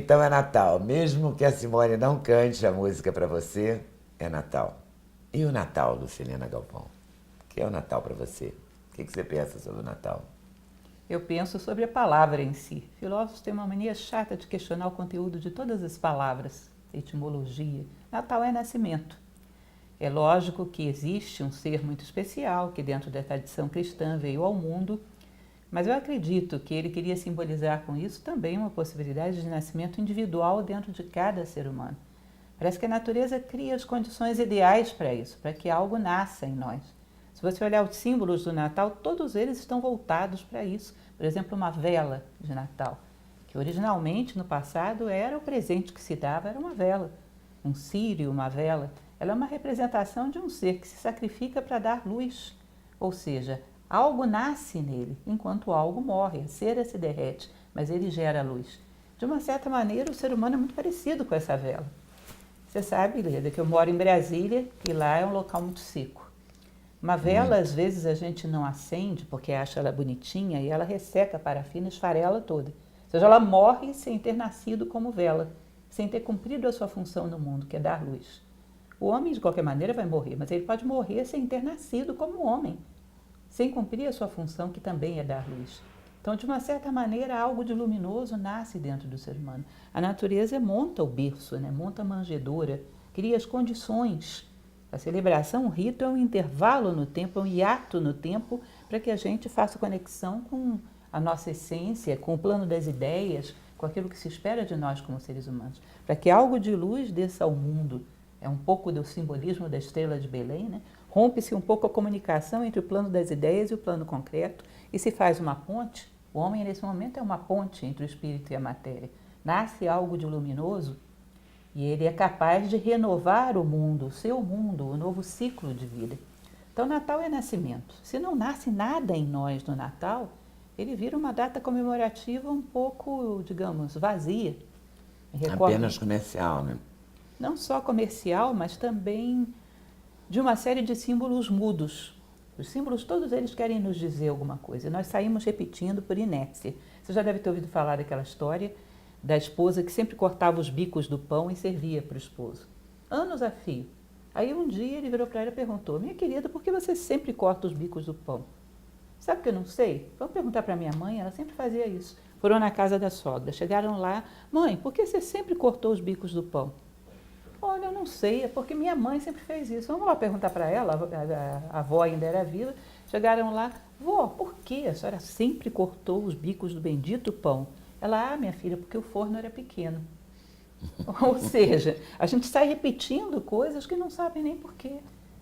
Então é Natal. Mesmo que a Simone não cante a música para você, é Natal. E o Natal, Lucilena Galvão? O que é o Natal para você? O que você pensa sobre o Natal? Eu penso sobre a palavra em si. Filósofos têm uma mania chata de questionar o conteúdo de todas as palavras, etimologia. Natal é nascimento. É lógico que existe um ser muito especial que dentro da tradição cristã veio ao mundo, mas eu acredito que ele queria simbolizar com isso também uma possibilidade de nascimento individual dentro de cada ser humano. Parece que a natureza cria as condições ideais para isso, para que algo nasça em nós. Se você olhar os símbolos do Natal, todos eles estão voltados para isso. Por exemplo, uma vela de Natal, que originalmente no passado era o presente que se dava, era uma vela. Um círio, uma vela. Ela é uma representação de um ser que se sacrifica para dar luz. Ou seja, algo nasce nele, enquanto algo morre. A cera se derrete, mas ele gera luz. De uma certa maneira, o ser humano é muito parecido com essa vela. Você sabe, Leda, que eu moro em Brasília e lá é um local muito seco. Uma vela, às vezes, a gente não acende porque acha ela bonitinha e ela resseca a parafina e esfarela toda. Ou seja, ela morre sem ter nascido como vela, sem ter cumprido a sua função no mundo, que é dar luz. O homem, de qualquer maneira, vai morrer, mas ele pode morrer sem ter nascido como homem, sem cumprir a sua função, que também é dar luz. Então, de uma certa maneira, algo de luminoso nasce dentro do ser humano. A natureza monta o berço, né? Monta a manjedoura, cria as condições. A celebração, o rito é um intervalo no tempo, é um hiato no tempo, para que a gente faça conexão com a nossa essência, com o plano das ideias, com aquilo que se espera de nós como seres humanos. Para que algo de luz desça ao mundo. É um pouco do simbolismo da estrela de Belém, né? Rompe-se um pouco a comunicação entre o plano das ideias e o plano concreto e se faz uma ponte. O homem, nesse momento, é uma ponte entre o espírito e a matéria. Nasce algo de luminoso e ele é capaz de renovar o mundo, o seu mundo, o novo ciclo de vida. Então, Natal é nascimento. Se não nasce nada em nós no Natal, ele vira uma data comemorativa um pouco, digamos, vazia. Apenas comercial, né? Não só comercial, mas também de uma série de símbolos mudos. Os símbolos, todos eles querem nos dizer alguma coisa. Nós saímos repetindo por inércia. Você já deve ter ouvido falar daquela história da esposa que sempre cortava os bicos do pão e servia para o esposo. Anos a fio. Aí um dia ele virou para ela e perguntou: minha querida, por que você sempre corta os bicos do pão? Sabe que eu não sei? Vamos perguntar para minha mãe, ela sempre fazia isso. Foram na casa da sogra, chegaram lá: mãe, por que você sempre cortou os bicos do pão? Olha, eu não sei, é porque minha mãe sempre fez isso. Vamos lá perguntar para ela, a avó ainda era viva. Chegaram lá: vó, por que a senhora sempre cortou os bicos do bendito pão? Ela: minha filha, porque o forno era pequeno. Ou seja, a gente sai repetindo coisas que não sabem nem por quê.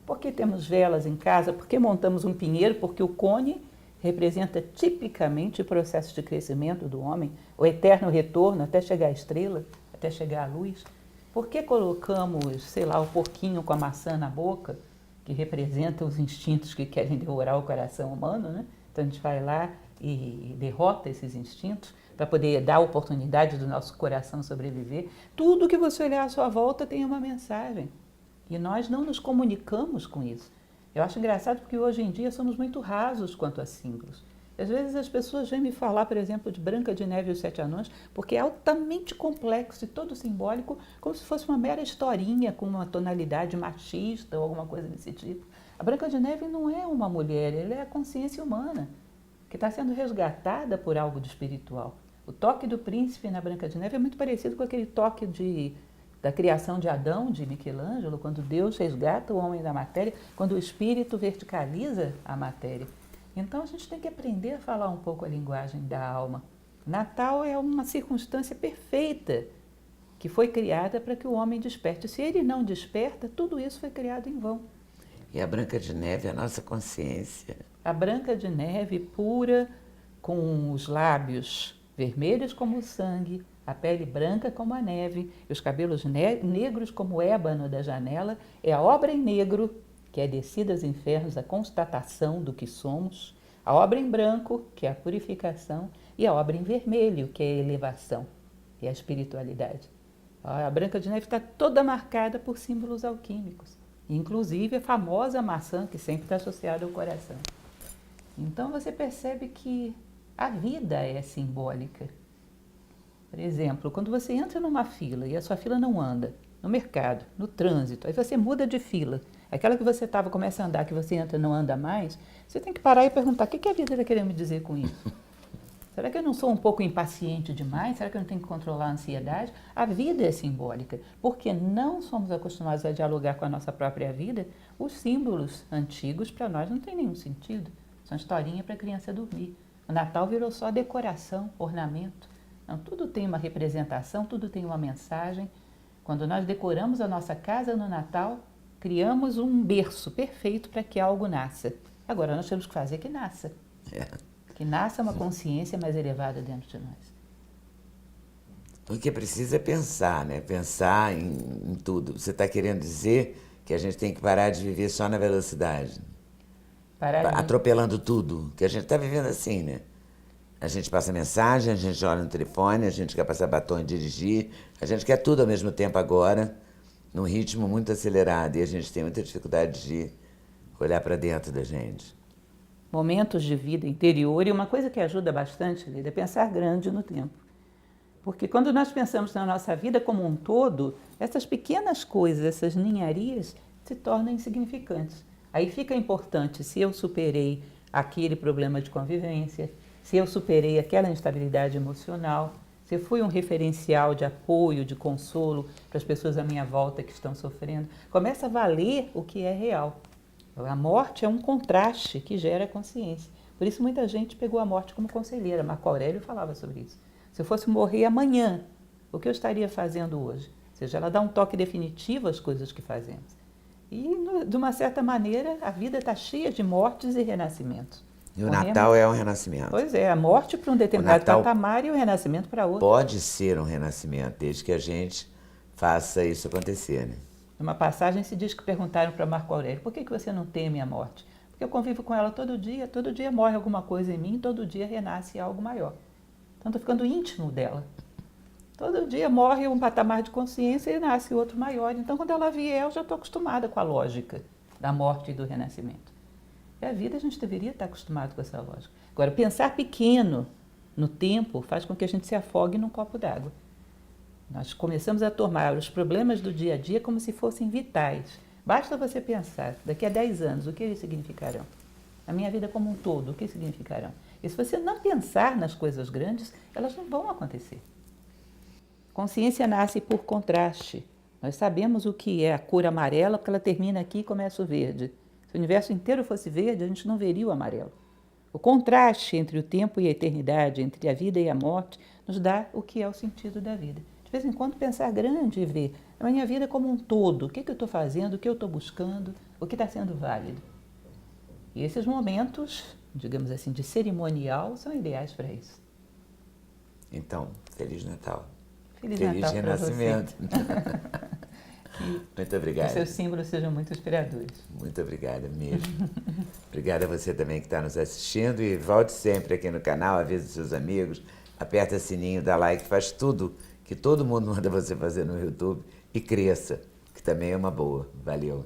Por que temos velas em casa? Por que montamos um pinheiro? Porque o cone representa tipicamente o processo de crescimento do homem, o eterno retorno até chegar à estrela, até chegar à luz. Por que colocamos, sei lá, o porquinho com a maçã na boca, que representa os instintos que querem devorar o coração humano, né? Então a gente vai lá e derrota esses instintos para poder dar a oportunidade do nosso coração sobreviver. Tudo que você olhar à sua volta tem uma mensagem. E nós não nos comunicamos com isso. Eu acho engraçado porque hoje em dia somos muito rasos quanto a símbolos. Às vezes as pessoas vêm me falar, por exemplo, de Branca de Neve e os Sete Anões, porque é altamente complexo e todo simbólico, como se fosse uma mera historinha com uma tonalidade machista ou alguma coisa desse tipo. A Branca de Neve não é uma mulher, ela é a consciência humana, que está sendo resgatada por algo de espiritual. O toque do príncipe na Branca de Neve é muito parecido com aquele toque da criação de Adão, de Michelangelo, quando Deus resgata o homem da matéria, quando o espírito verticaliza a matéria. Então a gente tem que aprender a falar um pouco a linguagem da alma. Natal é uma circunstância perfeita que foi criada para que o homem desperte. Se ele não desperta, tudo isso foi criado em vão. E a Branca de Neve é a nossa consciência. A Branca de Neve pura, com os lábios vermelhos como o sangue, a pele branca como a neve e os cabelos negros como o ébano da janela, é a obra em negro, que é descida aos infernos, a constatação do que somos, a obra em branco, que é a purificação, e a obra em vermelho, que é a elevação, e a espiritualidade. A Branca de Neve está toda marcada por símbolos alquímicos, inclusive a famosa maçã, que sempre está associada ao coração. Então você percebe que a vida é simbólica. Por exemplo, quando você entra numa fila e a sua fila não anda, no mercado, no trânsito, aí você muda de fila, aquela que você estava começa a andar, que você entra e não anda mais, você tem que parar e perguntar, o que a vida está querendo me dizer com isso? Será que eu não sou um pouco impaciente demais? Será que eu não tenho que controlar a ansiedade? A vida é simbólica, porque não somos acostumados a dialogar com a nossa própria vida. Os símbolos antigos para nós não têm nenhum sentido, são historinha para a criança dormir. O Natal virou só decoração, ornamento. Não, tudo tem uma representação, tudo tem uma mensagem. Quando nós decoramos a nossa casa no Natal, criamos um berço perfeito para que algo nasça. Agora nós temos que fazer que nasça. Que nasça uma consciência mais elevada dentro de nós. O que precisa é pensar, né? Pensar em tudo. Você está querendo dizer que a gente tem que parar de viver só na velocidade? Atropelando tudo, que a gente está vivendo assim, né? A gente passa mensagem, a gente olha no telefone, a gente quer passar batom e dirigir, a gente quer tudo ao mesmo tempo agora, num ritmo muito acelerado, e a gente tem muita dificuldade de olhar para dentro da gente. Momentos de vida interior, e uma coisa que ajuda bastante, Lida, é pensar grande no tempo. Porque quando nós pensamos na nossa vida como um todo, essas pequenas coisas, essas ninharias, se tornam insignificantes. Aí fica importante se eu superei aquele problema de convivência, se eu superei aquela instabilidade emocional, se eu fui um referencial de apoio, de consolo para as pessoas à minha volta que estão sofrendo. Começa a valer o que é real. A morte é um contraste que gera consciência. Por isso muita gente pegou a morte como conselheira. Marco Aurélio falava sobre isso. Se eu fosse morrer amanhã, o que eu estaria fazendo hoje? Ou seja, ela dá um toque definitivo às coisas que fazemos. E, de uma certa maneira, a vida está cheia de mortes e renascimentos. E o Natal é um renascimento. Pois é, a morte para um determinado patamar e o renascimento para outro. Pode ser um renascimento, desde que a gente faça isso acontecer, né? Numa passagem se diz que perguntaram para Marco Aurélio, por que você não teme a morte? Porque eu convivo com ela todo dia morre alguma coisa em mim, todo dia renasce algo maior. Então estou ficando íntimo dela. Todo dia morre um patamar de consciência e nasce outro maior. Então quando ela vier, eu já estou acostumada com a lógica da morte e do renascimento. E a vida a gente deveria estar acostumado com essa lógica. Agora, pensar pequeno no tempo faz com que a gente se afogue num copo d'água. Nós começamos a tomar os problemas do dia a dia como se fossem vitais. Basta você pensar, daqui a 10 anos, o que eles significarão? A minha vida como um todo, o que significarão? E se você não pensar nas coisas grandes, elas não vão acontecer. Consciência nasce por contraste. Nós sabemos o que é a cor amarela, porque ela termina aqui e começa o verde. Se o universo inteiro fosse verde, a gente não veria o amarelo. O contraste entre o tempo e a eternidade, entre a vida e a morte, nos dá o que é o sentido da vida. De vez em quando pensar grande e ver a minha vida como um todo, o que eu estou fazendo, o que eu estou buscando, o que está sendo válido. E esses momentos, digamos assim, de cerimonial, são ideais para isso. Então, Feliz Natal. Feliz Natal Renascimento. Muito obrigado. Que seus símbolos sejam muito inspiradores. Muito obrigada mesmo. Obrigada a você também que está nos assistindo e volte sempre aqui no canal, avise os seus amigos, aperta o sininho, dá like, faz tudo que todo mundo manda você fazer no YouTube e cresça, que também é uma boa. Valeu.